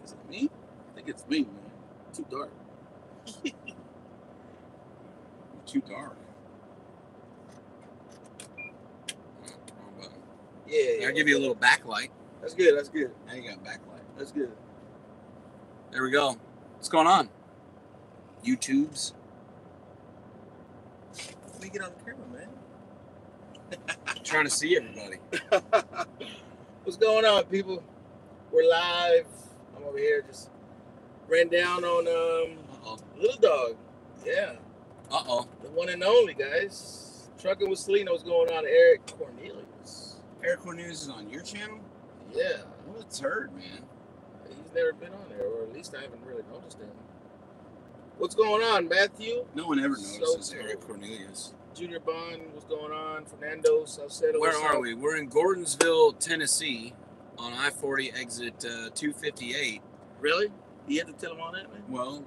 Is it me? I think it's me, man. Too dark. You're too dark. Wrong button. Yeah. I'll give you a little backlight. That's good. That's good. Now you got backlight. That's good. There we go. What's going on? YouTubes. Let me get on the camera, man. Trying to see everybody. What's going on, people? We're live. I'm over here just ran down on Lil Dawg. Yeah. Uh-oh. The one and only, guys. Trucking with Selena. What's going on? Eric Cornelius. Eric Cornelius is on your channel? Yeah. What a turd, man. He's never been on there, or at least I haven't really noticed him. What's going on, Matthew? No one ever notices Eric Cornelius. Junior Bond, what's going on? Fernando Salcedo. Where are we? We're in Gordonsville, Tennessee, on I-40 exit 258. Really? You had to tell him all that, man? Well,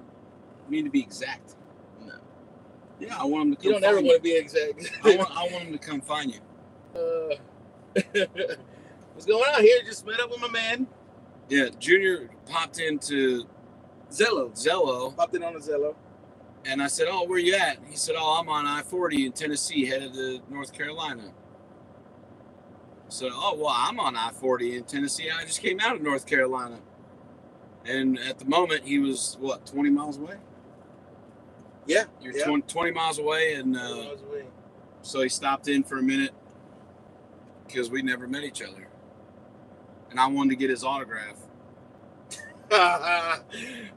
we need to be exact. No. Yeah, I want him to come. You don't ever want to be exact. I want him to come find you. What's going on here? Just met up with my man. Yeah, Junior popped into Zello. Popped in on the Zello. And I said, "Oh, where you at?" He said, "Oh, I'm on I-40 in Tennessee, headed to North Carolina." So, "Oh, well, I'm on I-40 in Tennessee. I just came out of North Carolina." And at the moment, he was, what, 20 miles away? Yeah. You're 20 miles away. And 20 miles away. So he stopped in for a minute because we never met each other. And I wanted to get his autograph.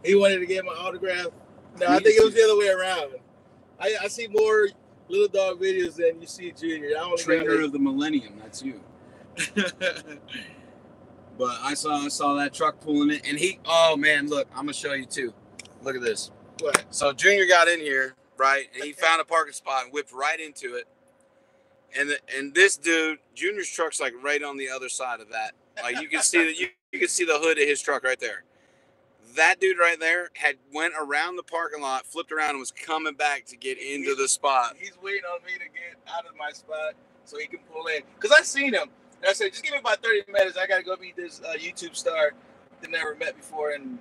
He wanted to get my autograph. No, I think it was the other way around. I see more Lil Dawg videos than you see Junior. Trainer of the millennium, that's you. But I saw that truck pulling it, and oh man, look, I'm gonna show you too. Look at this. What? So Junior got in here, right, and he found a parking spot and whipped right into it. And this dude, Junior's truck's like right on the other side of that. Like you can see you can see the hood of his truck right there. That dude right there went around the parking lot, flipped around, and was coming back to get into the spot. He's waiting on me to get out of my spot so he can pull in. Because I seen him. And I said, just give me about 30 minutes. I got to go meet this YouTube star that never met before, and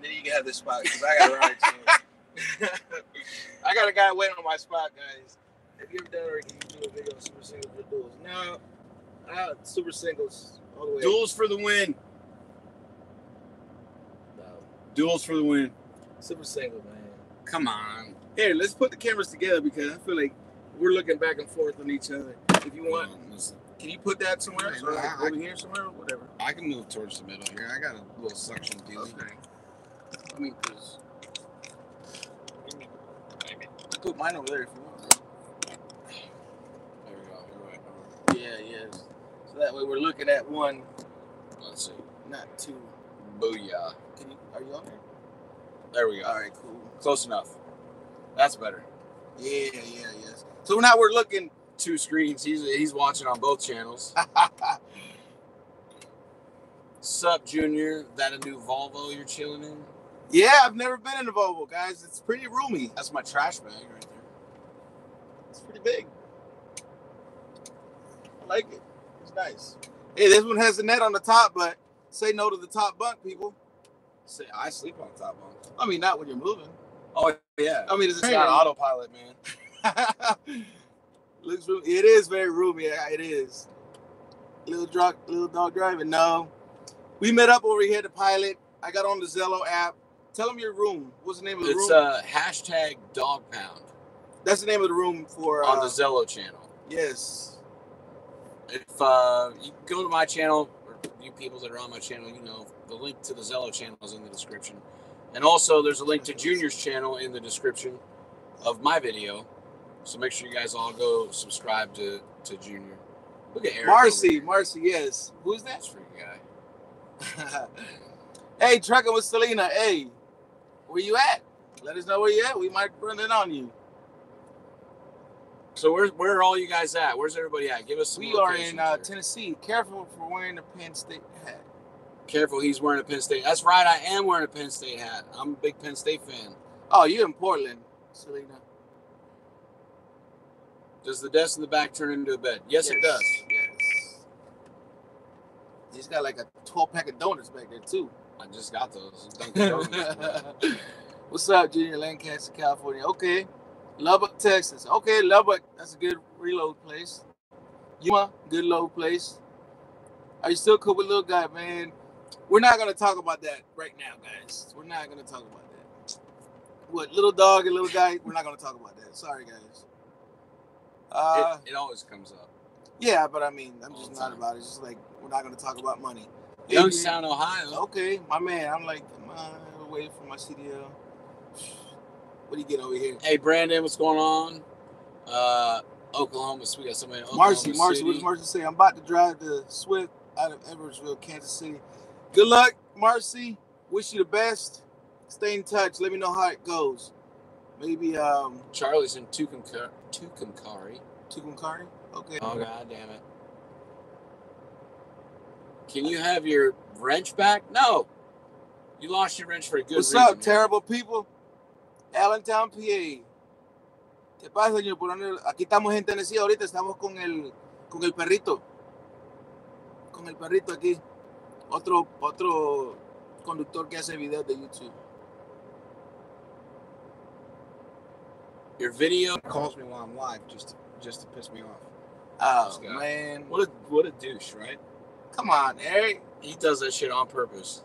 then you can have this spot. Because I got to ride too. I got a guy waiting on my spot, guys. Have you ever done or can you do a video on super singles or duels? No. Super singles all the way. Duels for the win. Duels for the win. Super single, man. Come on. Here, let's put the cameras together because I feel like we're looking back and forth on each other. If you want, can you put that somewhere? Or like over here somewhere or whatever? I can move towards the middle here. I got a little suction deal. Okay. I mean, because I put mine over there if you want. There we go. Yeah, yes. So that way we're looking at one. Let's see. Not two. Booyah. Are you on there? There we go. All right, cool. Close enough. That's better. Yeah, yes. So now we're looking. Two screens. He's watching on both channels. Sup, Junior? That a new Volvo you're chilling in? Yeah, I've never been in a Volvo, guys. It's pretty roomy. That's my trash bag right there. It's pretty big. I like it. It's nice. Hey, this one has a net on the top, but say no to the top bunk, people. Say I sleep on the top bunk. I mean, not when you're moving. Oh yeah. I mean, it's not autopilot, man. Looks roomy. It is very roomy. It is. Lil Dawg driving. No, we met up over here at the Pilot. I got on the Zello app. Tell them your room. What's the name of the room? It's hashtag Dog Pound. That's the name of the room for on the Zello channel. Yes. If you go to my channel, or you people that are on my channel, you know the link to the Zello channel is in the description, and also there's a link to Junior's channel in the description of my video. So make sure you guys all go subscribe to Junior. Look at Eric. Marcy, yes. Who's that? That's freaking guy. Hey, trucking with Selena. Hey, where you at? Let us know where you at. We might run in on you. So where are all you guys at? Where's everybody at? Give us some. We are in Tennessee. Careful for wearing a Penn State hat. Careful, he's wearing a Penn State. That's right, I am wearing a Penn State hat. I'm a big Penn State fan. Oh, you're in Portland, Selena. Does the desk in the back turn into a bed? Yes, it does. Yes. He's got like a 12-pack of donuts back there, too. I just got those. Dunkin' Donuts. What's up, Junior? Lancaster, California. Okay. Lubbock, Texas. Okay, Lubbock. That's a good reload place. Yuma, good load place. Are you still cool with little guy, man? We're not gonna talk about that right now, guys. We're not gonna talk about that. What, little dog and little guy? We're not gonna talk about that. Sorry, guys. It always comes up. Yeah, but I mean, I'm just not about it. It's just like we're not gonna talk about money. Youngstown, Ohio. Okay, my man. I'm like, come on, away from my CDL. What do you get over here? Hey, Brandon, what's going on? Oklahoma. We got somebody in Oklahoma Marcy, City. what does Marcy say? I'm about to drive the Swift out of Everettsville, Kansas City. Good luck, Marcy. Wish you the best. Stay in touch. Let me know how it goes. Maybe Charlie's in Tucumcari. Tucumcari? Okay. Oh, god damn it. Can you have your wrench back? No. You lost your wrench for a good reason. What's up, terrible people? Allentown, PA. ¿Qué pasa, señor? Aquí estamos en Tennessee ahorita. Estamos con el perrito. Con el perrito aquí. Otro conductor que hace videos de YouTube. Your video calls me while I'm live just to piss me off. Oh, man. What a douche, right? Come on, Eric. He does that shit on purpose.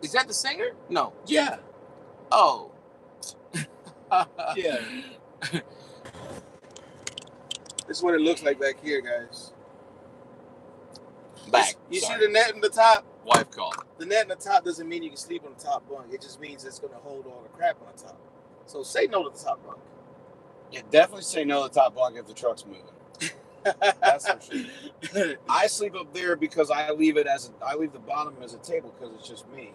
Is that the singer? No. Yeah. Oh. Yeah. This is what it looks like back here, guys. Back. You see the net in the top? Wife call. The net in the top doesn't mean you can sleep on the top bunk. It just means it's going to hold all the crap on the top. So say no to the top bunk. Yeah, definitely say no to the top bunk if the truck's moving. That's for sure. I sleep up there because I leave the bottom as a table because it's just me.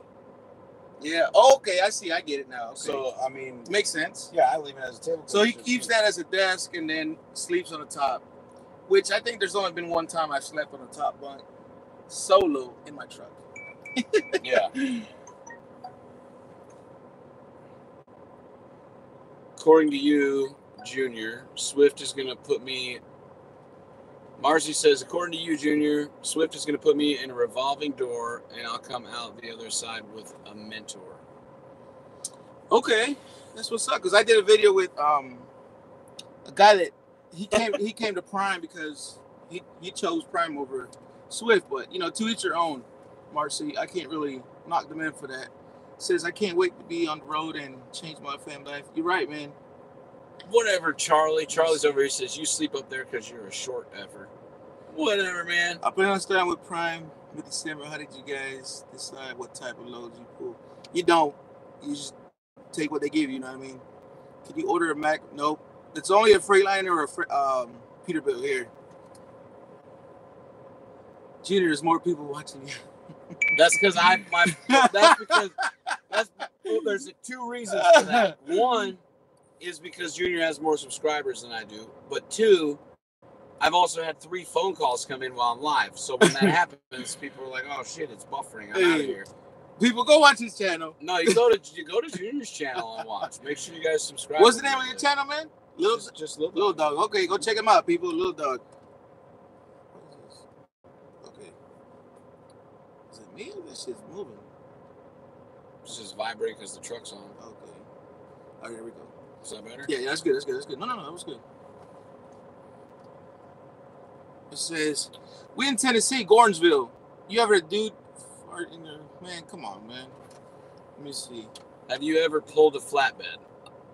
Yeah. Oh, okay. I see. I get it now. Okay. So I mean, makes sense. Yeah, I leave it as a table. So he keeps that as a desk and then sleeps on the top, which I think there's only been one time I've slept on the top bunk solo in my truck. Yeah. According to you, Junior, Swift is going to put me... Marcy says, according to you, Junior, Swift is going to put me in a revolving door, and I'll come out the other side with a mentor. Okay. That's what's up, because I did a video with a guy that he came to Prime because he chose Prime over Swift, but, to each your own, Marcy. I can't really knock them in for that. Says, I can't wait to be on the road and change my family life. You're right, man. Whatever, Charlie. Charlie's over here says, you sleep up there because you're a short effort. Whatever, man. I plan on starting with Prime mid-December. How did you guys decide what type of loads you pull? You don't. You just take what they give you, you know what I mean? Can you order a Mac? Nope. It's only a Freightliner or a Peterbilt here. Junior, there's more people watching you. That's because there's two reasons for that. One is because Junior has more subscribers than I do, but two, I've also had 3 phone calls come in while I'm live. So when that happens, people are like, "Oh shit, it's buffering. I'm out of here." People, go watch his channel. No, you go to Junior's channel and watch. Make sure you guys subscribe. What's the name of your channel, man? Just Lil Dawg. Lil Dawg. Okay, go check him out, people. Lil Dawg. Okay. Is it me or this shit's moving? It's just vibrating because the truck's on. Okay. All right, here we go. Is that better? Yeah, that's good. No, that was good. It says, we in Tennessee, Gordonsville. You ever a dude fart in there? Man, come on, man. Let me see. Have you ever pulled a flatbed?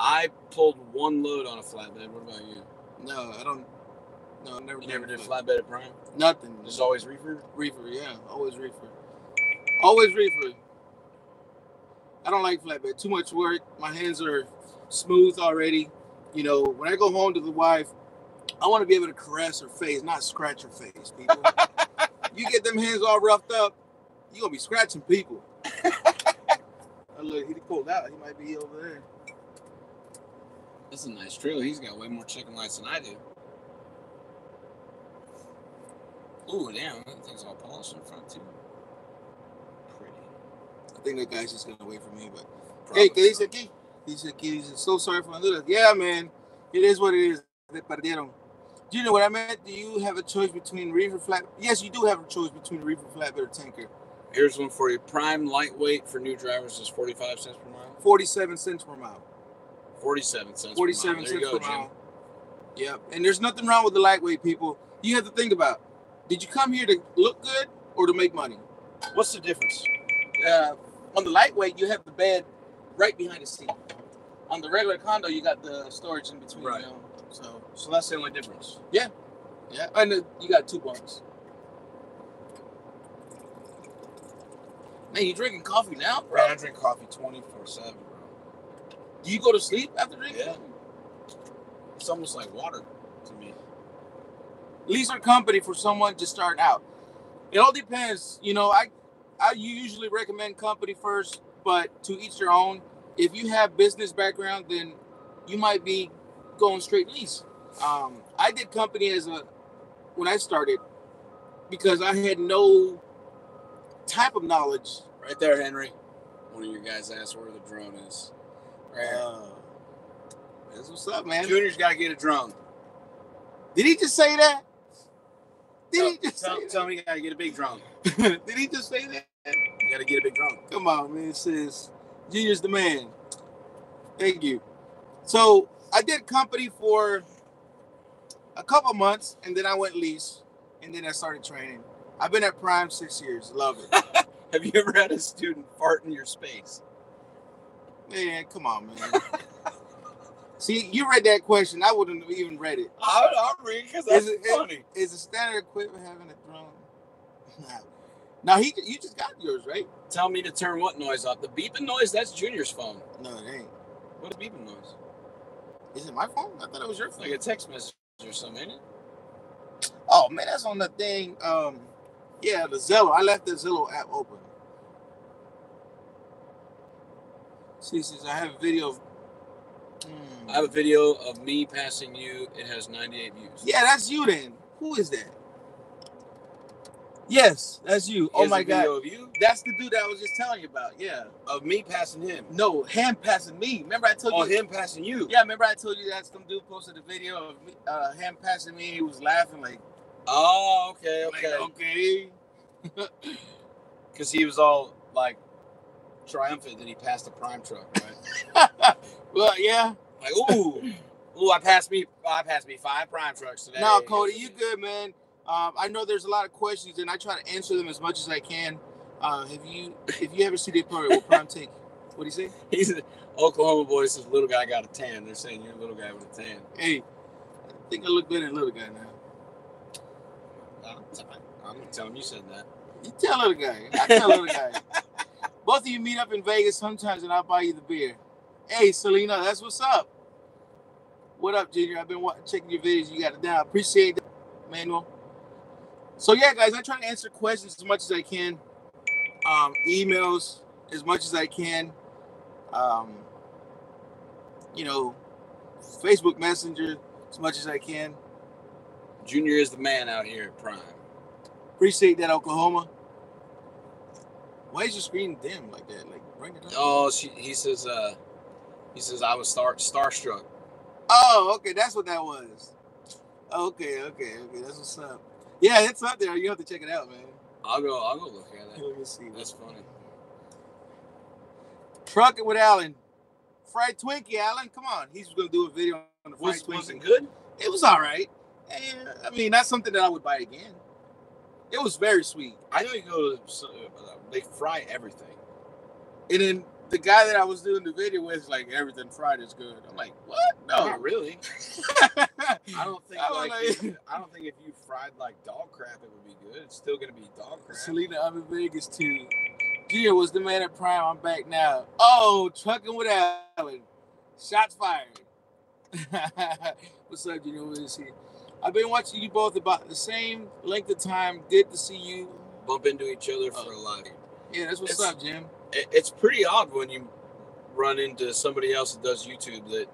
I pulled 1 load on a flatbed. What about you? No, I don't. No, I never. You never did flatbed at Prime? Nothing. Just always reefer? Reefer, yeah. Always reefer. Always reefer. I don't like flatbed. Too much work. My hands are smooth already. When I go home to the wife, I want to be able to caress her face, not scratch her face, people. You get them hands all roughed up, you're going to be scratching people. Oh, look, he pulled out. He might be over there. That's a nice trailer. He's got way more chicken lights than I do. Ooh, damn. That thing's all polished in front, too. Pretty. I think that guy's just going to wait for me, but... Probably Hey, ¿qué dice aquí? Dice aquí, he's so sorry for Honduras. Yeah, man. It is what it is. They perdieron. Do you know what I meant? Do you have a choice between reefer flat? Yes, you do have a choice between reefer, flatbed, or tanker. Here's one for you. Prime lightweight for new drivers is 45 cents per mile. 47 cents per mile. 47 cents 47 per mile. cents There you per go, Jim. mile. Yep. And there's nothing wrong with the lightweight, people. You have to think about, did you come here to look good or to make money? What's the difference? On the lightweight, you have the bed right behind the seat. On the regular condo, you got the storage in between. Right. You know? So that's the only difference. Yeah. And you got 2 bunks. Man, you drinking coffee now, bro? Man, I drink coffee 24/7, bro. Do you go to sleep after drinking? Yeah. It's almost like water to me. Lease or company for someone just starting out. It all depends. You know, I usually recommend company first, but to each their own. If you have business background, then you might be going straight lease. I did company when I started because I had no type of knowledge. Right there, Henry. One of your guys asked where the drone is. Right here. That's what's up, man. Junior's got to get a drone. Did he just say that? Tell me you got to get a big drone. Did he just say that? You got to get a big drone. Come on, man. It says Junior's the man. Thank you. So I did company for a couple months, and then I went lease, and then I started training. I've been at Prime 6 years. Love it. Have you ever had a student fart in your space? Man, come on, man. See, you read that question. I wouldn't have even read it. I'll read because that's funny. Is the standard equipment having a drone? Now, you just got yours, right? Tell me to turn what noise off? The beeping noise? That's Junior's phone. No, it ain't. What a beeping noise? Is it my phone? I thought it was your phone. Like a text message or something, ain't it? Oh, man, that's on the thing. Yeah, the Zello. I left the Zello app open. See, since I have a video of... I have a video of me passing you. It has 98 views. Yeah, that's you then. Who is that? Yes, that's you. Oh my God. Video of you? That's the dude that I was just telling you about. Yeah. Of me passing him. No, him passing me. Remember I told you? Oh, him passing you. Yeah, remember I told you that some dude posted a video of me, him passing me. He was laughing like. Oh, okay. Like, okay. Because he was all like triumphant that he passed a prime truck, right? Well, yeah. Like, ooh, I passed me 5 prime trucks today. No, Cody, you good, man. I know there's a lot of questions, and I try to answer them as much as I can. If you ever see the program, will Prime take? What do you say? He's an Oklahoma boy. Says little guy got a tan. They're saying you're a little guy with a tan. Hey, I think I look better than little guy now. I'm gonna tell him you said that. You tell little guy. I tell little guy. Both of you meet up in Vegas sometimes, and I'll buy you the beer. Hey, Selena, that's what's up. What up, Junior? I've been checking your videos. You got it down. Appreciate that, Manuel. So yeah, guys, I try to answer questions as much as I can. Emails as much as I can. Facebook Messenger as much as I can. Junior is the man out here at Prime. Appreciate that, Oklahoma. Why is your screen dim like that? Like, bring it up. Oh, he says I was starstruck. Oh, okay, that's what that was. Okay, that's what's up. Yeah, it's up there. You have to check it out, man. I'll go look at it. Let me see. That's funny. Trucking with Alan. Fried Twinkie, Alan. Come on. He's going to do a video on the fried Twinkie. Was it good? It was all right. And, I mean, not something that I would buy again. It was very sweet. I know you go to, they fry everything. And then the guy that I was doing the video with is like, everything fried is good. I'm like, what? No. Not really. I don't think if you fried like dog crap, it would be good. It's still gonna be dog crap. Selena, I'm in Vegas too. Gia was the man at Prime. I'm back now. Oh, trucking with Alan. Shots fired. What's up, Gino? What is he? I've been watching you both about the same length of time. Good to see you bump into each other for a lot. Yeah, that's what's up, Jim. It's pretty odd when you run into somebody else that does YouTube that,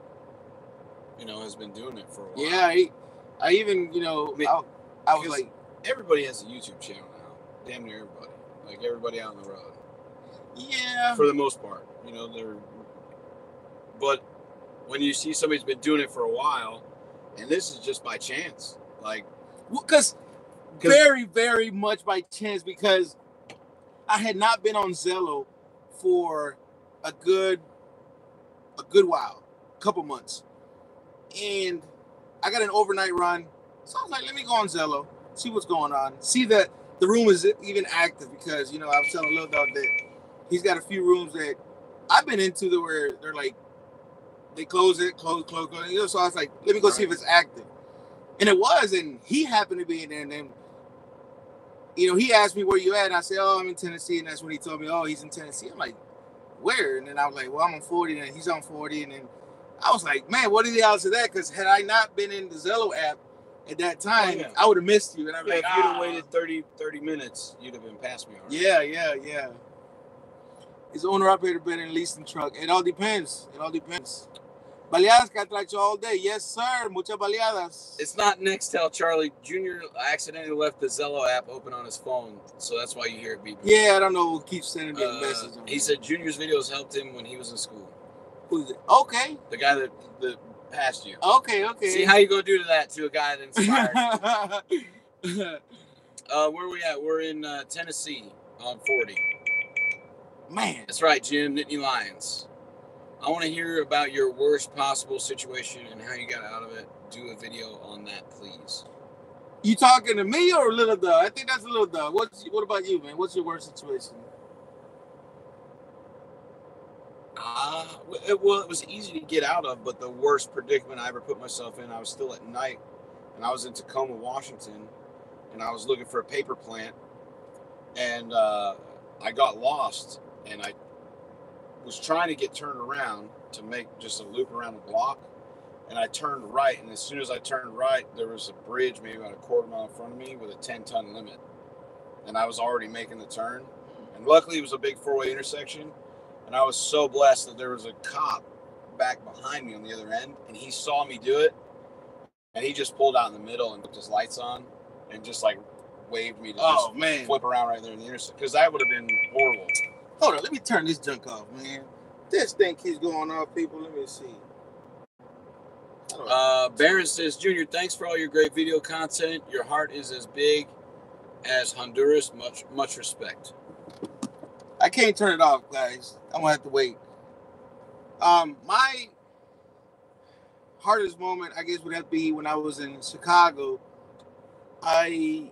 has been doing it for a while. Yeah, I even, I was like... Everybody has a YouTube channel now. Damn near everybody. Like, everybody out on the road. Yeah. For the most part. But when you see somebody's been doing it for a while, and this is just by chance. Like... Because very, very much by chance, because I had not been on Zillow for a good while, a couple months. And I got an overnight run. So I was like, let me go on Zillow, see what's going on. See that the room is even active because, you know, I was telling Lil Dawg that he's got a few rooms that I've been into that where they're like, they close. You know, so I was like, let me go see if it's active. And it was, and he happened to be in there. And then, you know, he asked me where you at, and I said, oh, I'm in Tennessee. And that's when he told me, oh, he's in Tennessee. I'm like, where? And then I was like, well, I'm on 40, and he's on 40. And then I was like, man, what are the odds of that? Because had I not been in the Zillow app at that time, I would have missed you. And I'm like, if you'd have waited 30 minutes, you'd have been past me already. Yeah. Is owner operator better than leasing truck? It all depends. Baleadas Catracho all day. Yes, sir. Muchas baleadas. It's not Nextel, Charlie. Junior accidentally left the Zello app open on his phone, so that's why you hear it beeping. Yeah, I don't know who keeps sending me a message. He said Junior's videos helped him when he was in school. Who's it? Okay. The guy that passed you. Okay. See how you gonna do to that to a guy that inspired you. Where are we at? We're in Tennessee on 40. Man. That's right, Jim. Nittany Lions. I want to hear about your worst possible situation and how you got out of it. Do a video on that, please. You talking to me or Lil Dawg? I think that's Lil Dawg. What about you, man? What's your worst situation? Well, it was easy to get out of, but the worst predicament I ever put myself in, I was still at night, and I was in Tacoma, Washington, and I was looking for a paper plant, and I got lost, and I was trying to get turned around to make just a loop around the block, and I turned right, and as soon as I turned right, there was a bridge maybe about a quarter mile in front of me with a 10-ton limit, and I was already making the turn, and luckily it was a big four-way intersection, and I was so blessed that there was a cop back behind me on the other end, and he saw me do it, and he just pulled out in the middle and put his lights on, and just like waved me to flip around right there in the intersection, because that would have been horrible. Hold on, let me turn this junk off, man. This thing keeps going off, people. Let me see. Baron says, Junior, thanks for all your great video content. Your heart is as big as Honduras. Much respect. I can't turn it off, guys. I'm gonna have to wait. My hardest moment, I guess, would have to be when I was in Chicago. I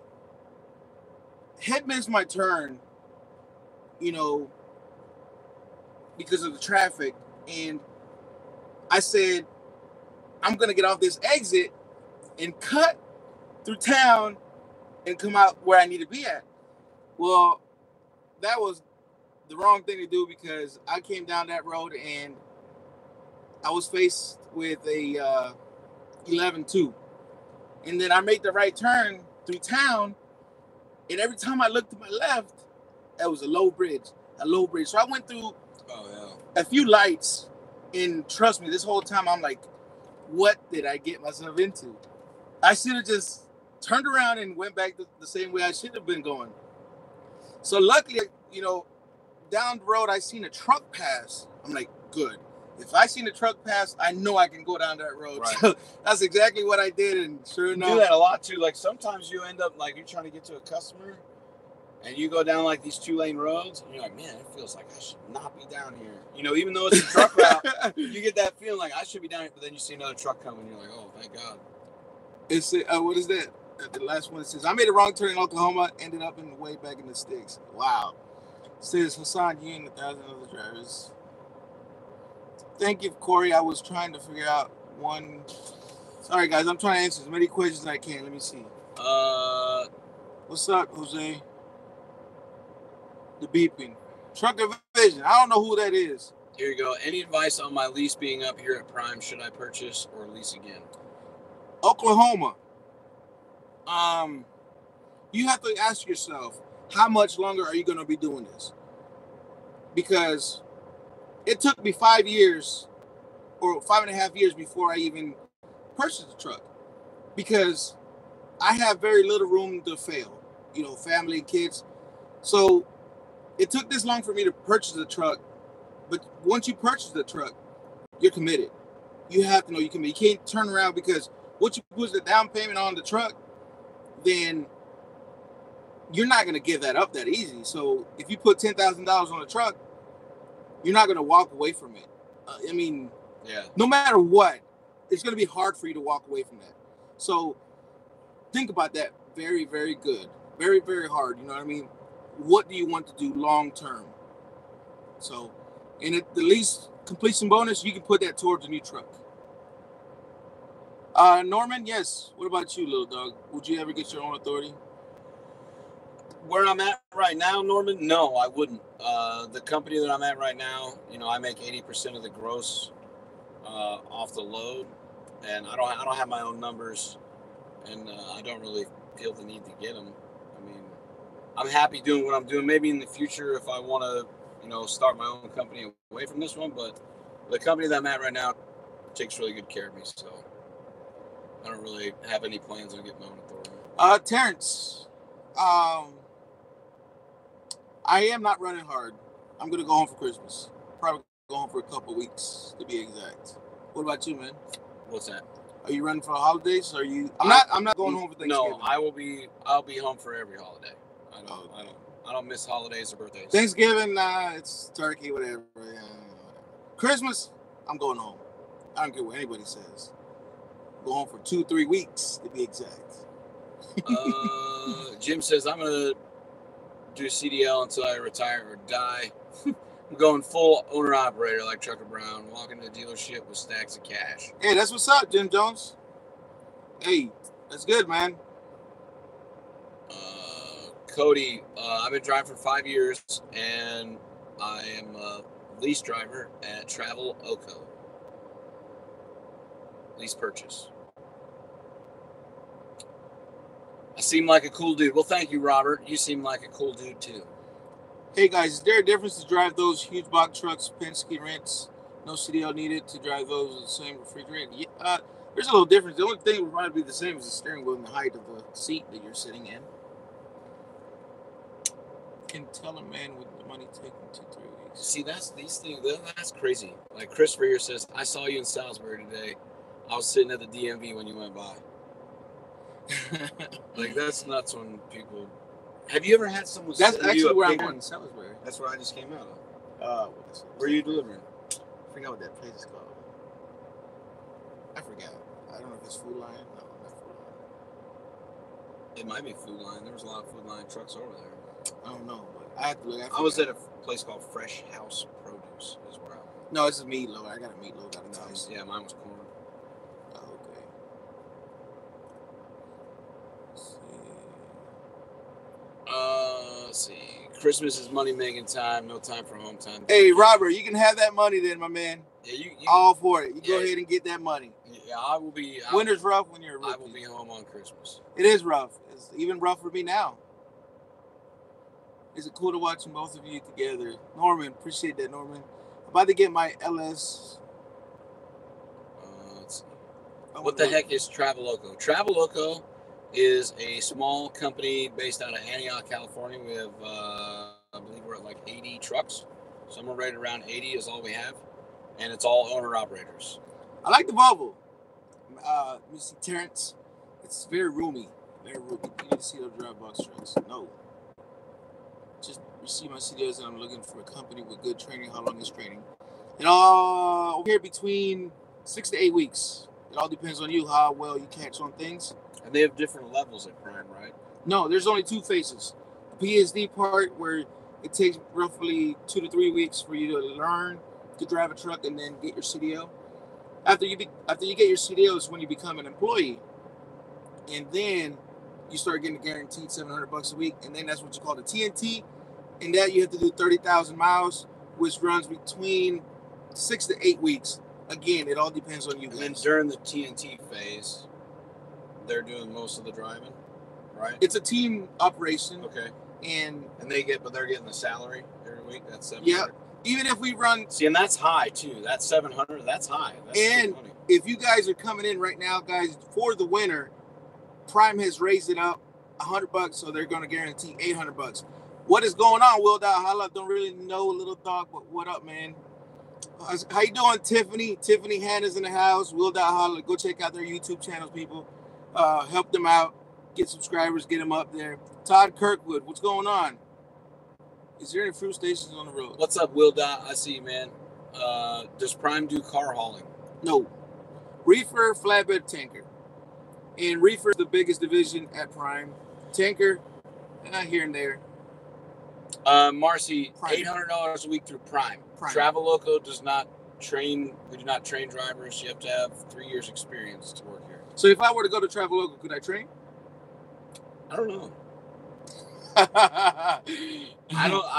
had missed my turn, you know, because of the traffic, and I said, I'm gonna get off this exit and cut through town and come out where I need to be at. Well, that was the wrong thing to do because I came down that road and I was faced with a 11-2, and then I made the right turn through town, and every time I looked to my left, that was a low bridge. So I went through a few lights, and trust me, this whole time I'm like, what did I get myself into? I should have just turned around and went back the same way I should have been going. So luckily, you know, down the road, I seen a truck pass. I'm like, good. If I seen a truck pass, I know I can go down that road. Right. So that's exactly what I did, and sure enough. You do that a lot too. Like sometimes you end up like you're trying to get to a customer, and you go down like these 2-lane roads, and you're like, man, it feels like I should not be down here. You know, even though it's a truck route, you get that feeling like I should be down here, but then you see another truck coming, and you're like, oh, thank God. It's what is that? The last one says, I made a wrong turn in Oklahoma, ended up in the way back in the sticks. Wow. It says, Hassan, you and 1,000 other drivers. Thank you, Corey. I was trying to figure out one. Sorry, guys. I'm trying to answer as many questions as I can. Let me see. What's up, Jose? The beeping. Trucker Vision. I don't know who that is. Here you go. Any advice on my lease being up here at Prime? Should I purchase or lease again? Oklahoma. You have to ask yourself, how much longer are you going to be doing this? Because it took me 5 years or 5.5 years before I even purchased a truck, because I have very little room to fail, you know, family and kids. So it took this long for me to purchase a truck. But once you purchase the truck, you're committed. You have to know you're committed. You can't turn around, because once you put the down payment on the truck, then you're not going to give that up that easy. So if you put $10,000 on a truck, you're not going to walk away from it. I mean, no matter what, it's going to be hard for you to walk away from that. So think about that very, very good. Very, very hard. You know what I mean? What do you want to do long term? So, and at the lease completion bonus, you can put that towards a new truck. Norman, yes. What about you, Lil Dawg? Would you ever get your own authority? Where I'm at right now, Norman, no, I wouldn't. The company that I'm at right now, you know, I make 80% of the gross off the load, and I don't have my own numbers, and I don't really feel the need to get them. I mean, I'm happy doing what I'm doing. Maybe in the future, if I want to, you know, start my own company away from this one, but the company that I'm at right now takes really good care of me, so I don't really have any plans on getting my own authority. Terrence, I am not running hard. I'm going to go home for Christmas. Probably go home for a couple weeks, to be exact. What about you, man? What's that? Are you running for the holidays? Or are you? I'm not going home for Thanksgiving. No, I'll be home for every holiday. I don't miss holidays or birthdays. Thanksgiving, it's turkey, whatever. Christmas, I'm going home. I don't care what anybody says. Go home for 2-3 weeks, to be exact. Jim says I'm gonna do CDL until I retire or die. I'm going full owner-operator like Trucker Brown, walking to the dealership with stacks of cash. Hey, that's what's up, Jim Jones. Hey, that's good, man. Cody, I've been driving for 5 years, and I am a lease driver at Travel Oco. Lease purchase. I seem like a cool dude. Well, thank you, Robert. You seem like a cool dude, too. Hey, guys, is there a difference to drive those huge box trucks, Penske rents? No CDL needed to drive those with the same refrigerator? Yeah, there's a little difference. The only thing would probably be the same as the steering wheel and the height of the seat that you're sitting in. Can tell a man with the money taken 2-3 weeks. See, these things, that's crazy. Like Christopher here says, I saw you in Salisbury today. I was sitting at the DMV when you went by. Like, that's nuts when people... Have you ever had someone... That's actually where I'm going, in Salisbury. That's where I just came out of. Where are you delivering? I forgot what that place is called. I forgot. I don't know if it's Food Line. No, not Food Line. It might be Food Line. There was a lot of Food Line trucks over there. I don't know, but I have to look. I was at a place called Fresh House Produce. Is where I was. No, it's a meatloaf. I got a meatloaf out of house. Yeah, mine was corn. Oh, okay. Let's see. Christmas is money making time. No time for home time. Hey, Robert, you can have that money then, my man. Yeah, you all for it. You go ahead and get that money. Yeah, I will be. Winter's rough when you're a rookie. I will be home on Christmas. It is rough. It's even rough for me now. Is it cool to watching both of you together? Norman, appreciate that, Norman. About to get my LS. Let's see. What the heck is Travel Oco? Travel Oco is a small company based out of Antioch, California. We have, I believe we're at like 80 trucks. Somewhere right around 80 is all we have. And it's all owner-operators. I like the Volvo. Let me see, Terrence. It's very roomy. Very roomy. You need to see those drive box trucks. No. Just receive my CDLs and I'm looking for a company with good training. How long is training? And over here between 6 to 8 weeks. It all depends on you, how well you catch on things. And they have different levels at Prime, right? No, there's only 2 phases. The PSD part where it takes roughly 2 to 3 weeks for you to learn to drive a truck and then get your CDL. After you get your CDL is when you become an employee. And then you start getting guaranteed $700 a week, and then that's what you call the TNT. And that you have to do 30,000 miles, which runs between 6 to 8 weeks. Again, it all depends on you guys. And then during the TNT phase, they're doing most of the driving, right? It's a team operation. Okay. And they're getting the salary every week. That's $700. Yeah. Even if we run... See, and that's high, too. That's $700. That's high. That's and if you guys are coming in right now, guys, for the winter, Prime has raised it up $100, so they're going to guarantee $800. What is going on, Will Dawg? Holla, don't really know Lil Dawg, but what up, man? How you doing, Tiffany? Tiffany Hannah's in the house. Will Dawg, holla. Go check out their YouTube channels, people. Help them out. get subscribers, get them up there. Todd Kirkwood, what's going on? Is there any fruit stations on the road? What's up, Will Dot? I see you, man. Does Prime do car hauling? No. Reefer, flatbed, tanker. And reefer is the biggest division at Prime. Tanker, here and there. Marcy, Prime. $800 a week through Prime. Prime. Traveloco does not train. We do not train drivers. You have to have 3 years experience to work here. So if I were to go to Traveloco, could I train? I don't know. I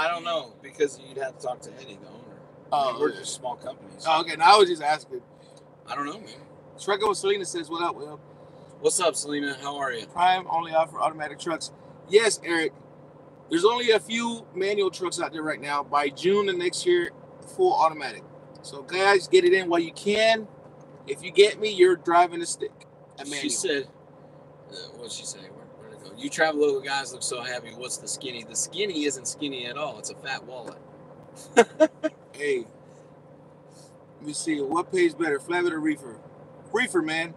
don't know, because you'd have to talk to Eddie, the owner. Oh, we're just small companies. Oh, okay, now I was just asking. I don't know, man. Truckin' with Selena says, what up, Will? What's up, Selena? How are you? Prime only offer automatic trucks. Yes, Eric. There's only a few manual trucks out there right now. By June of next year, full automatic. So guys, get it in while you can. If you get me, you're driving a stick. A manual. She said, what'd she say? Where'd it go? You Traveloco guys look so happy. What's the skinny? The skinny isn't skinny at all. It's a fat wallet. Hey, let me see. What pays better, flatbed or reefer? Reefer, man.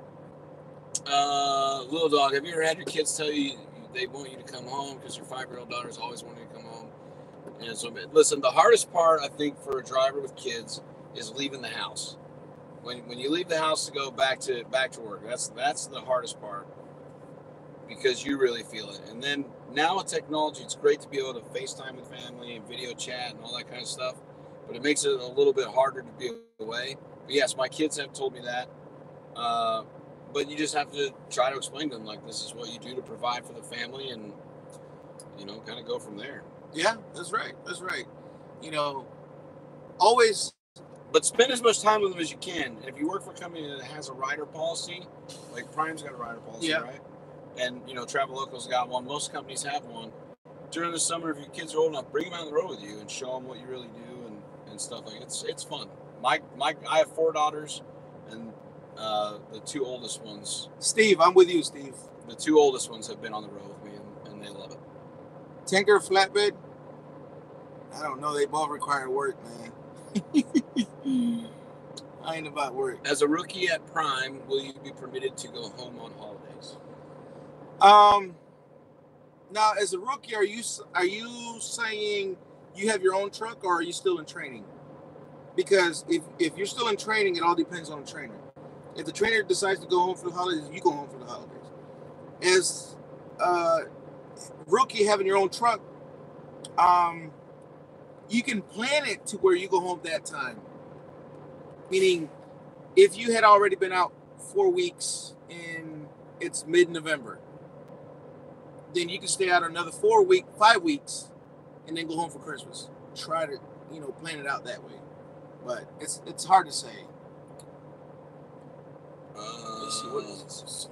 Lil Dawg, have you ever had your kids tell you they want you to come home because your 5-year-old daughter's always wanting to come home? And so, listen, the hardest part, I think, for a driver with kids is leaving the house. When you leave the house to go back to work, that's the hardest part, because you really feel it. And then now with technology, it's great to be able to FaceTime with family and video chat and all that kind of stuff, but it makes it a little bit harder to be away. But yes, my kids have told me that. But you just have to try to explain to them, like, this is what you do to provide for the family, and, you know, kind of go from there. Yeah, that's right. That's right. You know, always. But spend as much time with them as you can. And if you work for a company that has a rider policy, like Prime's got a rider policy, yeah, right? And, you know, Traveloco's got one. Most companies have one. During the summer, if your kids are old enough, bring them out on the road with you and show them what you really do and stuff like that. It's fun. I have 4 daughters, and the 2 oldest ones. Steve, I'm with you, Steve. The 2 oldest ones have been on the road with me, and they love it. Tanker, flatbed? I don't know. They both require work, man. I ain't about work. As a rookie at Prime, will you be permitted to go home on holidays? Now, as a rookie, are you saying you have your own truck, or are you still in training? Because if you're still in training, it all depends on the trainer. If the trainer decides to go home for the holidays, you go home for the holidays. As rookie having your own truck, you can plan it to where you go home that time. Meaning, if you had already been out 4 weeks and it's mid-November, then you can stay out another 5 weeks, and then go home for Christmas. Try to, plan it out that way. But it's hard to say. Let's see, what is this?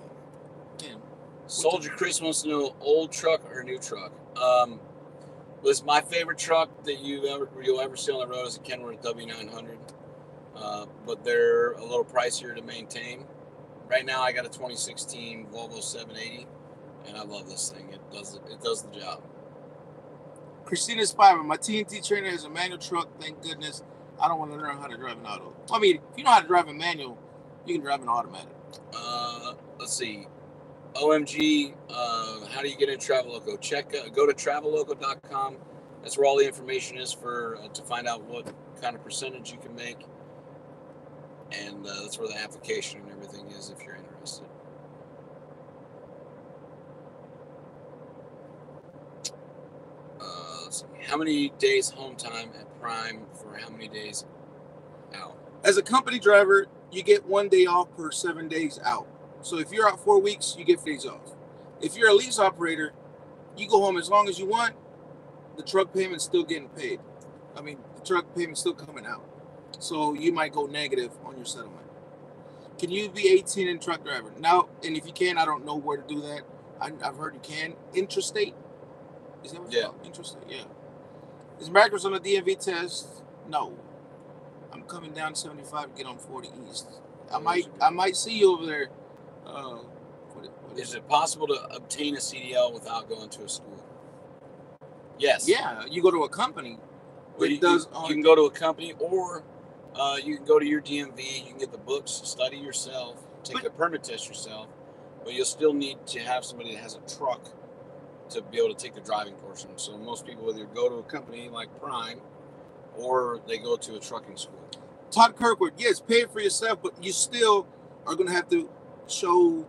Damn. Soldier Chris wants to know, old truck or new truck? Was my favorite truck that you'll ever see on the road is a Kenworth W900, but they're a little pricier to maintain. Right now, I got a 2016 Volvo 780, and I love this thing. It does the job. Christina Spiver, my TNT trainer has a manual truck. Thank goodness. I don't want to learn how to drive an auto. I mean, if you know how to drive a manual, you can drive an automatic. Let's see. OMG, how do you get in Traveloco? Go to traveloco.com. That's where all the information is to find out what kind of percentage you can make. And that's where the application and everything is if you're interested. Let's see. How many days home time at Prime for how many days out? As a company driver, you get 1 day off per 7 days out. So if you're out 4 weeks, you get 4 days off. If you're a lease operator, you go home as long as you want. The truck payment's still getting paid. I mean, the truck payment's still coming out. So you might go negative on your settlement. Can you be 18 and truck driver? Now, and if you can, I don't know where to do that. I've heard you can. Intrastate? Is that what it's called? Intrastate, yeah. Is Marcus on the DMV test? No. I'm coming down 75 to get on 40 East. I might see you over there. Is it possible to obtain a CDL without going to a school? Yes. Yeah, you go to a company. Well, you can go to a company, or you can go to your DMV. You can get the books, study yourself, take the permit test yourself, but you'll still need to have somebody that has a truck to be able to take the driving portion. So most people either go to a company like Prime or they go to a trucking school. Todd Kirkwood, yes, pay it for yourself, but you still are going to have to show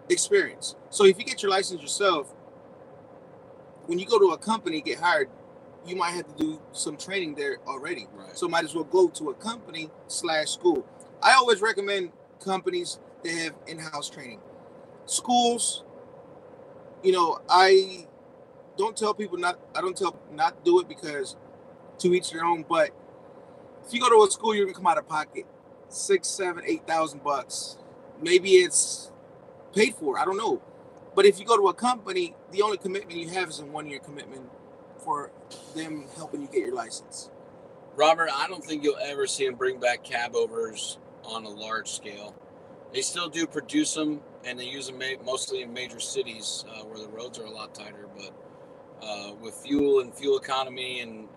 experience. So if you get your license yourself, when you go to a company, get hired, you might have to do some training there already. Right. So might as well go to a company/school. I always recommend companies that have in-house training. Schools, you know, I don't tell people not do it because to each their own, but if you go to a school, you're gonna come out of pocket $6,000, $7,000, $8,000. Maybe it's paid for, I don't know. But if you go to a company, the only commitment you have is a 1-year commitment for them helping you get your license. Robert, I don't think you'll ever see them bring back cab overs on a large scale. They still do produce them, and they use them mostly in major cities where the roads are a lot tighter. But with fuel and fuel economy and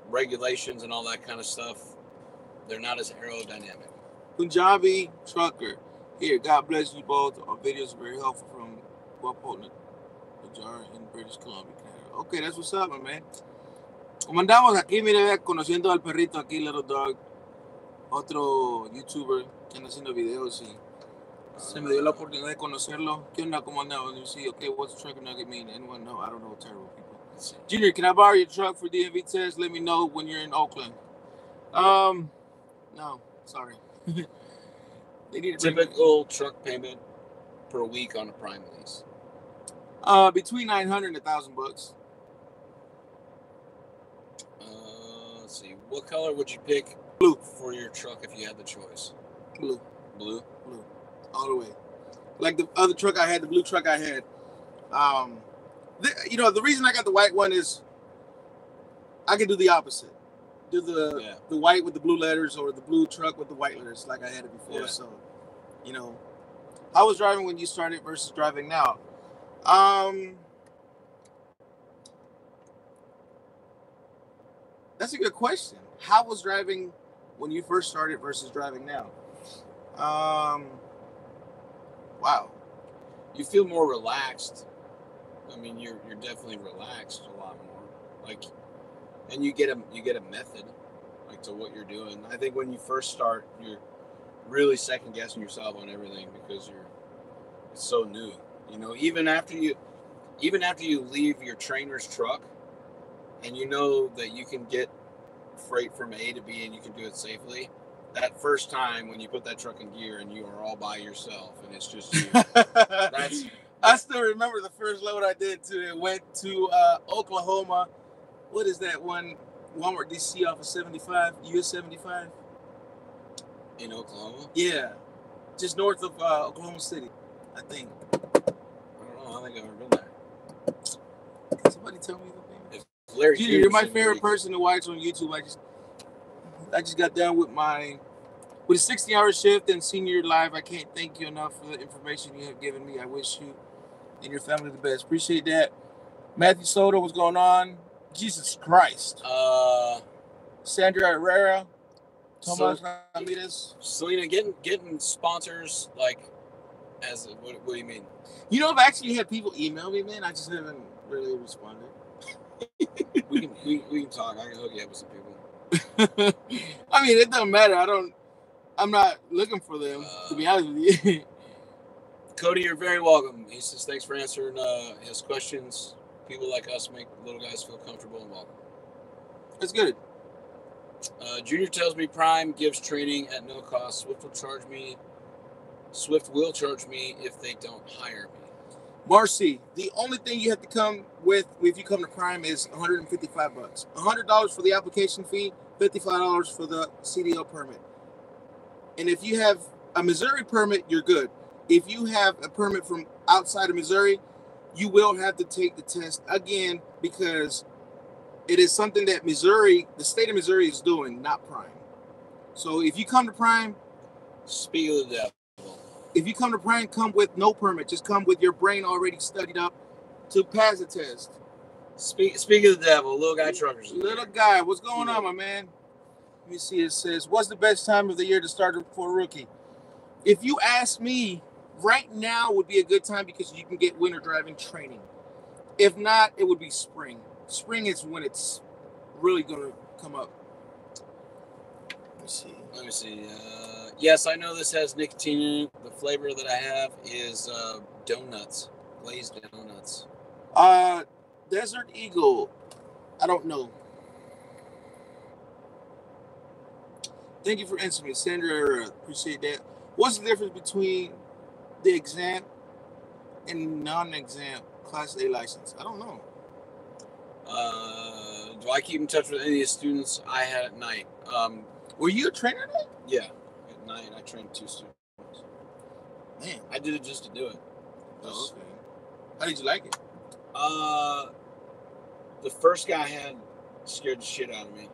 regulations and all that kind of stuff, they're not as aerodynamic. Punjabi trucker. Here, God bless you both. Our videos are very helpful from BukWild Trucking in British Columbia, Canada. Okay, that's what's up, my man. Como andamos aquí, mire, conociendo al perrito aquí, Lil Dawg, otro YouTuber que anda haciendo videos y se me dio la oportunidad de conocerlo. ¿Qué onda? ¿Cómo andamos? You see, okay, what's trucker nugget mean? Anyone know? I don't know, terrible people. Junior, can I borrow your truck for DMV test? Let me know when you're in Oakland. No, sorry. They need to typical truck payment per week on a Prime lease. Between $900 and $1,000. Let's see. What color would you pick Blue for your truck if you had the choice? Blue. Blue? Blue. All the way. Like the other truck I had, the blue truck I had. The reason I got the white one is I could do the opposite. Do the white with the blue letters or the blue truck with the white letters like I had it before. Yeah. So, you know, how was driving when you started versus driving now? That's a good question. How was driving when you first started versus driving now? Wow. You feel more relaxed. I mean, you're definitely relaxed a lot more. Like, and you get a method, like, to what you're doing. I think when you first start, you're really second guessing yourself on everything because it's so new. You know, even after you leave your trainer's truck, and you know that you can get freight from A to B and you can do it safely. That first time when you put that truck in gear and you are all by yourself and it's just you, I still remember the first load I did too. It went to Oklahoma. What is that one? Walmart DC off of 75, US 75. In Oklahoma? Yeah, just north of Oklahoma City, I think. I don't know. I think I've ever been there. Can somebody tell me the name? Larry, you're my favorite person to watch on YouTube. I just got done with a 60-hour shift and senior live. I can't thank you enough for the information you have given me. I wish you and your family the best. Appreciate that. Matthew Soto, what's going on? Jesus Christ. Sandra Herrera. Tomas Ramirez. Selena, getting sponsors, like, what do you mean? You know, I've actually had people email me, man. I just haven't really responded. we can talk. I can hook you up with some people. I mean, it doesn't matter. I'm not looking for them, to be honest with you. Cody, you're very welcome. He says thanks for answering his questions. People like us make little guys feel comfortable and welcome. That's good. Junior tells me Prime gives training at no cost. Swift will charge me if they don't hire me. Marcy, the only thing you have to come with if you come to Prime is $155. $100 for the application fee, $55 for the CDL permit. And if you have a Missouri permit, you're good. If you have a permit from outside of Missouri, you will have to take the test again because it is something that Missouri, the state of Missouri, is doing, not Prime. So if you come to Prime, speak of the devil. If you come to Prime, come with no permit. Just come with your brain already studied up to pass the test. Speak of the devil, little guy truckers. Little guy, what's going on, my man? Let me see. It says, what's the best time of the year to start for a rookie? If you ask me, right now would be a good time because you can get winter driving training. If not, it would be spring. Spring is when it's really going to come up. Let me see. Yes, I know this has nicotine in it. The flavor that I have is donuts, glazed donuts. Desert Eagle. I don't know. Thank you for answering me, Sandra. Appreciate that. What's the difference between the exam and non-exam Class A license? I don't know. Do I keep in touch with any of the students I had at night? Were you a trainer at night? Yeah, at night I trained 2 students. Man, I did it just to do it. Oh, okay. How did you like it? The first guy I had scared the shit out of me.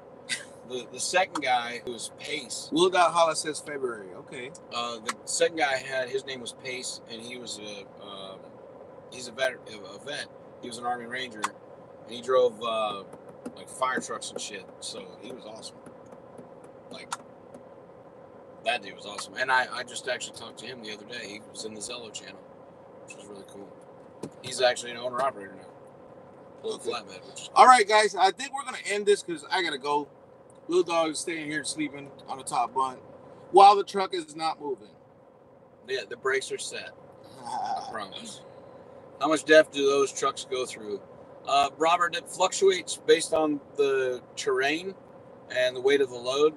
The second guy, who was Pace. Will Dot Holla says February. Okay. The second guy I had, his name was Pace, and he was he's a vet. He was an Army Ranger, and he drove like fire trucks and shit. So he was awesome. Like, that dude was awesome. And I just actually talked to him the other day. He was in the Zello channel, which was really cool. He's actually an owner-operator now. Flatbed, which is cool. All right, guys. I think we're going to end this because I got to go. Lil Dawg is staying here sleeping on the top bunk while the truck is not moving. Yeah, the brakes are set. I promise. How much depth do those trucks go through? Robert, it fluctuates based on the terrain and the weight of the load.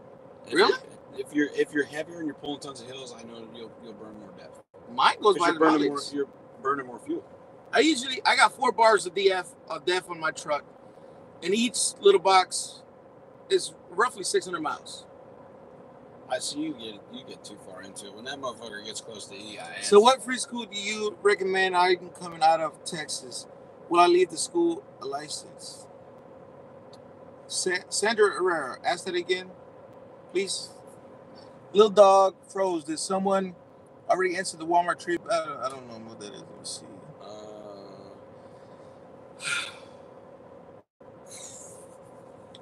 Really? If you're heavier and you're pulling tons of hills, I know you'll burn more depth. Mine goes by the mileage. You're burning more fuel. I got 4 bars of def on my truck, and each little box is roughly 600 miles. I see you get too far into it when that motherfucker gets close to EIS. So, what free school do you recommend I'm coming out of Texas? Will I leave the school a license? Sandra Herrera, ask that again, please. Lil Dawg froze. Did someone already answer the Walmart trip? I don't know what that is. Let me see.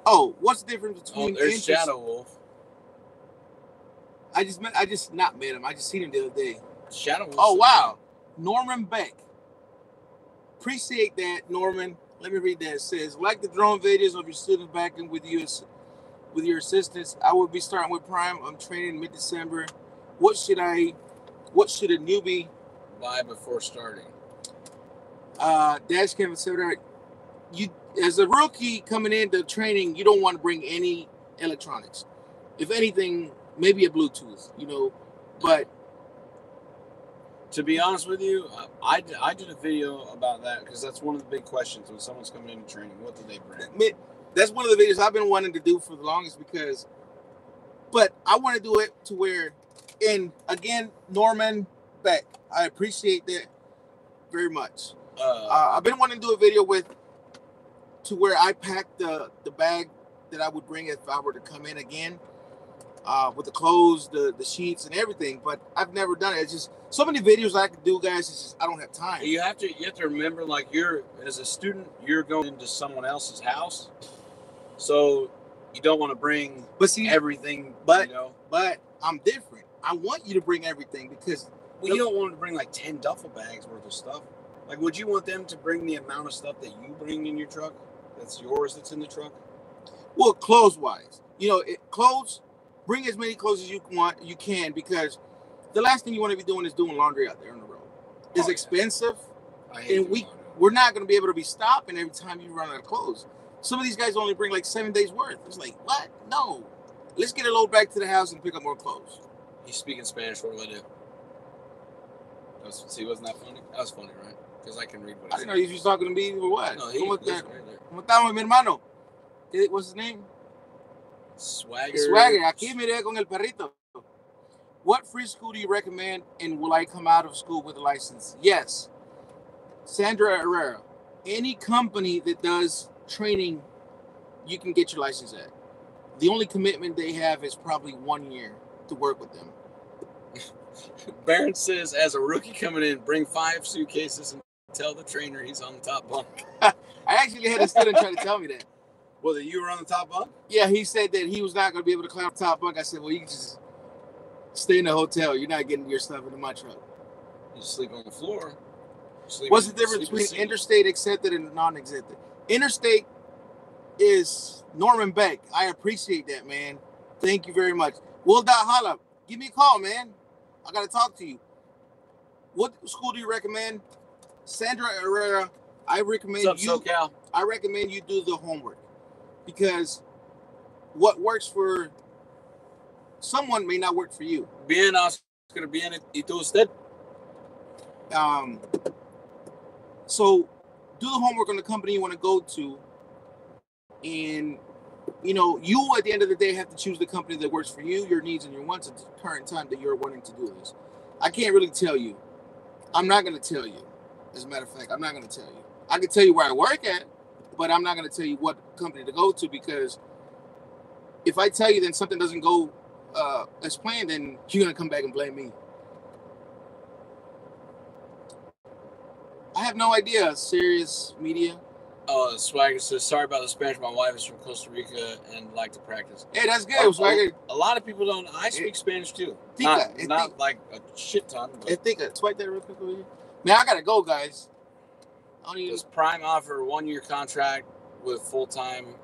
Oh, what's the difference between? There's Shadow Wolf. I just not met him. I just seen him the other day. Shadow Wolf. Oh wow, Norman Beck. Appreciate that, Norman. Let me read that. It says, like the drone videos of your students backing with your assistance. I will be starting with Prime. I'm training mid-December. What should a newbie buy before starting? Dash Kevin said that you, as a rookie coming into training, you don't want to bring any electronics. If anything, maybe a Bluetooth, but to be honest with you, I did a video about that because that's one of the big questions when someone's coming into training. What do they bring? That's one of the videos I've been wanting to do for the longest but I want to do it to where, and again, Norman Beck, I appreciate that very much. I've been wanting to do a video to where I packed the bag that I would bring if I were to come in again, with the clothes, the sheets, and everything. But I've never done it. It's just so many videos I could do, guys. It's just I don't have time. You have to remember, like, as a student, you're going into someone else's house, so you don't want to bring everything. But I'm different. I want you to bring everything because you don't want to bring like 10 duffel bags worth of stuff. Like, would you want them to bring the amount of stuff that you bring in your truck? That's yours. That's in the truck. Well, clothes-wise, clothes. Bring as many clothes as you can, because the last thing you want to be doing is doing laundry out there on the road. It's expensive, and we're not going to be able to be stopping every time you run out of clothes. Some of these guys only bring like 7 days worth. It's like, what? No. Let's get a load back to the house and pick up more clothes. He's speaking Spanish. What do I do? Wasn't that funny? That was funny, right? Because I can read what I didn't know he was talking to me or what. No, he was right there. ¿Cómo estamos, mi hermano? What's his name? Swagger. Aquí miré con el perrito. What free school do you recommend, and will I come out of school with a license? Yes. Sandra Herrera. Any company that does training, you can get your license at. The only commitment they have is probably 1 year to work with them. Barron says, as a rookie coming in, bring 5 suitcases and tell the trainer he's on the top bunk. I actually had a student try to tell me that. Well, that you were on the top bunk? Yeah, he said that he was not going to be able to climb the top bunk. I said, well, you can just stay in the hotel. You're not getting your stuff into my truck. You sleep on the floor. What's the difference between interstate accepted and non-accepted? Interstate is Norman Beck. I appreciate that, man. Thank you very much. Lil Dawg, holla. Give me a call, man. I got to talk to you. What school do you recommend? Sandra Herrera, I recommend What's up, SoCal? I recommend you do the homework, because what works for someone may not work for you. Bien, Oscar, bien, y tú usted? So do the homework on the company you want to go to, and you at the end of the day have to choose the company that works for you, your needs, and your wants at the current time that you're wanting to do this. I can't really tell you. I'm not going to tell you. As a matter of fact, I'm not going to tell you. I can tell you where I work at, but I'm not going to tell you what company to go to, because if I tell you then something doesn't go as planned, then you're going to come back and blame me. I have no idea. Serious media. Oh, Swagger says, sorry about the Spanish. My wife is from Costa Rica and like to practice. Hey, that's good, Swagger. A lot of people don't. I speak Spanish too. Not like a shit ton. Swipe that real quick over here. Man, I got to go, guys. Does Prime offer a 1-year contract with full-time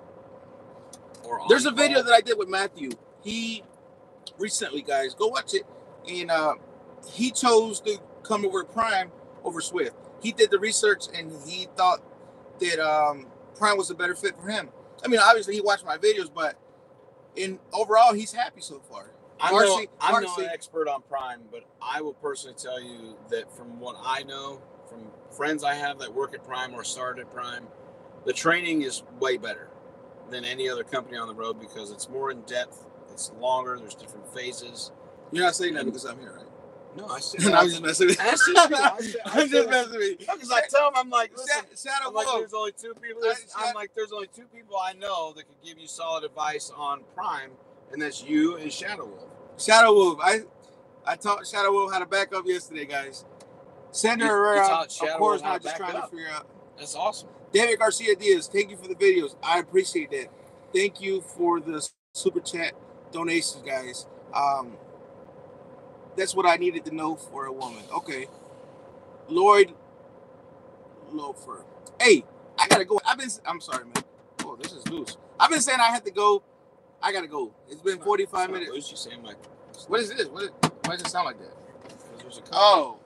or There's a video that I did with Matthew. He recently, guys, go watch it. And he chose to come over Prime over Swift. He did the research and he thought that Prime was a better fit for him. I mean, obviously he watched my videos, but overall he's happy so far. I'm no expert on Prime, but I will personally tell you that from what I know, from friends I have that work at Prime or started at Prime, the training is way better than any other company on the road, because it's more in depth, it's longer, there's different phases. You're not saying that because I'm here, right? No, I said I'm just messing with you. I'm just messing with you. Because I tell them, I'm like, listen, there's only two people. There's only two people I know that could give you solid advice on Prime, and that's you and Shadow Wolf. Shadow Wolf. I taught Shadow Wolf how to back up yesterday, guys. Sandra Herrera, of course, not just trying to figure out. That's awesome. David Garcia Diaz, thank you for the videos. I appreciate that. Thank you for the super chat donations, guys. That's what I needed to know for a woman. Okay. Lloyd Loafer. Hey, I gotta go. I'm sorry, man. Oh, this is loose. I've been saying I had to go. I gotta go. It's been 45 minutes. Loose, you saying like, what is this? Why does it sound like that? Oh,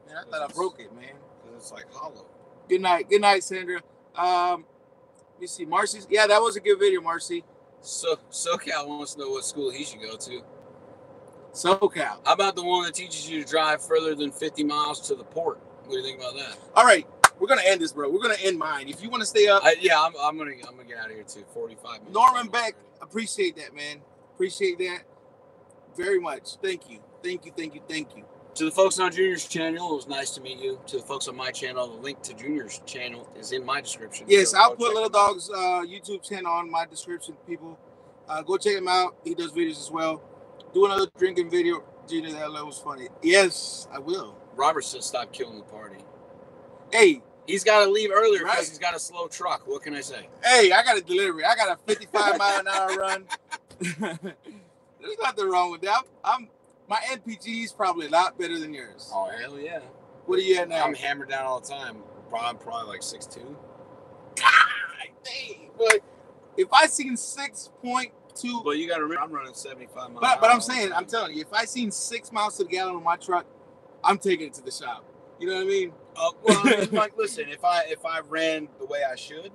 man, I thought I broke it, man. It's like hollow. Good night, Sandra. Let me see, Marcy. Yeah, that was a good video, Marcy. So SoCal wants to know what school he should go to. SoCal. How about the one that teaches you to drive further than 50 miles to the port? What do you think about that? All right, we're gonna end this, bro. We're gonna end mine. If you want to stay up, I'm gonna get out of here too. 45 minutes. Norman Beck, appreciate that, man. Appreciate that very much. Thank you. To the folks on Junior's channel, it was nice to meet you. To the folks on my channel, the link to Junior's channel is in my description. Yes, I'll put Lil Dawg's YouTube channel on my description, people. Go check him out. He does videos as well. Do another drinking video. Junior, that was funny. Yes, I will. Robert said stop killing the party. Hey. He's got to leave earlier because he's got a slow truck. What can I say? Hey, I got a delivery. I got a 55-mile-an-hour run. There's nothing wrong with that. My NPG is probably a lot better than yours. Oh, hell yeah. What are you at now? I'm hammered down all the time. I'm probably like 6'2". God dang. But if I seen 6.2. But you got to remember, I'm running 75 miles. But I'm telling you, if I seen 6 miles to the gallon on my truck, I'm taking it to the shop. You know what I mean? Well, I mean, like, listen, if I ran the way I should,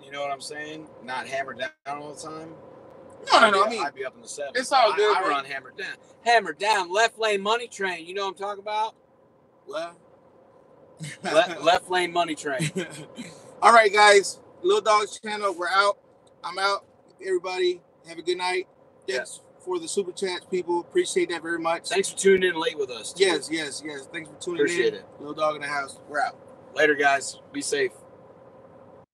you know what I'm saying? Not hammered down all the time. No. I mean, I'd be up in the 70s. It's all good. I run hammered down. Hammered down, left lane money train. You know what I'm talking about? What? Left lane money train. All right, guys. Lil Dawg's channel. We're out. I'm out. Everybody, have a good night. Thanks for the super chats, people. Appreciate that very much. Thanks for tuning in late with us. Yes. Thanks for tuning in. Appreciate it. Lil Dawg in the house. We're out. Later, guys. Be safe.